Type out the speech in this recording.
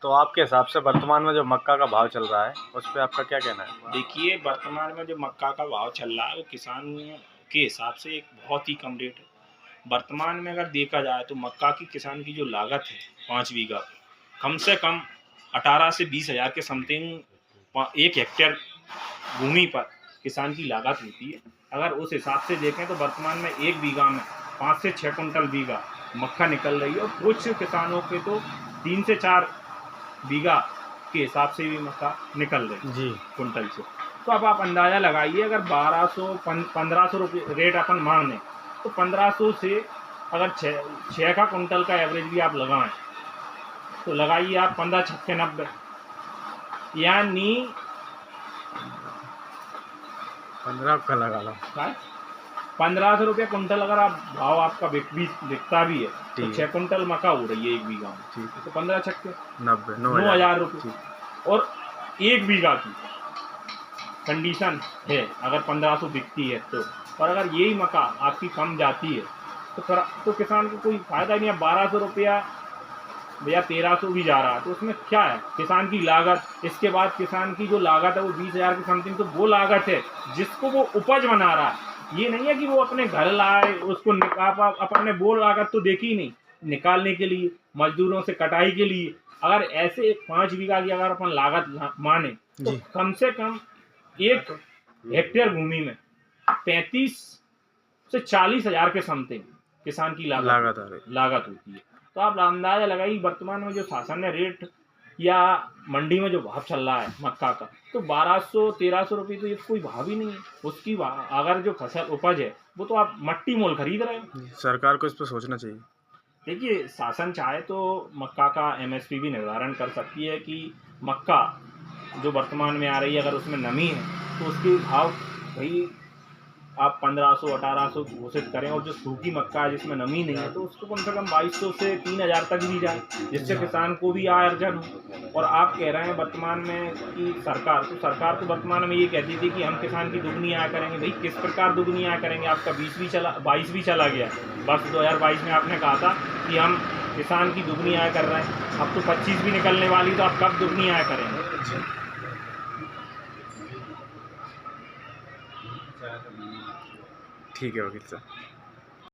तो आपके हिसाब से वर्तमान में जो मक्का का भाव चल रहा है उस पर आपका क्या कहना है? देखिए, वर्तमान में जो मक्का का भाव चल रहा है वो किसान के हिसाब से एक बहुत ही कम रेट है। वर्तमान में अगर देखा जाए तो मक्का की किसान की जो लागत है 5 बीघा कम से कम 18 से 20 हज़ार के समथिंग 1 हेक्टेयर भूमि पर किसान की लागत होती है। अगर उस हिसाब से देखें तो वर्तमान में 1 बीघा में 5 से 6 कुंटल बीघा मक्का निकल रही है और कुछ किसानों के तो 3 से 4 बीघा के हिसाब से भी मक्का निकल रही जी कुंटल से। तो अब आप अंदाज़ा लगाइए, अगर 1500 रुपये रेट अपन मांगे तो 1500 से अगर 6 का कुंटल का एवरेज भी आप लगाएं तो लगाइए आप 15 छक्के 90, यानी 15 का लगा लो। 1500 रुपये कुंटल अगर आप भाव आपका बिकता भी है तो 6 कुंटल मक्का हो रही है 1 बीघा में, ठीक है, तो 15 छक्के 90 9,000 रुपये। और 1 बीघा की कंडीशन है अगर 1500 बिकती है तो, और अगर यही मक्का आपकी कम जाती है तो फिर तो किसान को कोई फायदा नहीं है। 1200 रुपया या 1300 भी जा रहा है तो उसमें क्या है, किसान की लागत, इसके बाद किसान की जो लागत है वो 20,000 के समथिंग, तो वो लागत है जिसको वो उपज बना रहा है। ये नहीं है कि वो अपने घर लाए उसको अपन ने वो लागत तो देखी ही नहीं, निकालने के लिए, मजदूरों से कटाई के लिए। अगर ऐसे 5 बीघा की अगर अपन लागत माने तो कम से कम 1 हेक्टेयर भूमि में 35 से 40 हज़ार के समथिंग किसान की लागत होती है। तो आप अंदाजा लगाइए वर्तमान में जो शासन ने रेट या मंडी में जो भाव चल रहा है मक्का का, तो 1200-1300 रुपये तो ये कोई भाव ही नहीं है उसकी। अगर जो फसल उपज है वो तो आप मट्टी मोल खरीद रहे हो। सरकार को इस पर सोचना चाहिए। देखिए, शासन चाहे तो मक्का का MSP भी निर्धारण कर सकती है कि मक्का जो वर्तमान में आ रही है अगर उसमें नमी है तो उसके भाव भाई आप 1500-1800 घोषित करें, और जो सूखी मक्का है जिसमें नमी नहीं है तो उसको कम से कम 2200 से 3000 तक दी जाए, जिससे किसान को भी आय अर्जन हो। और आप कह रहे हैं वर्तमान में कि सरकार तो वर्तमान में ये कहती थी कि हम किसान की दुगनी आय करेंगे। भाई किस प्रकार दुगनी आय करेंगे? आपका 22 भी चला गया, वर्ष 2022 में आपने कहा था कि हम किसान की दुगनी आय कर रहे हैं, अब तो 25 भी निकलने वाली, तो आप कब दुगनी आय करेंगे? ठीक है वकील साहब।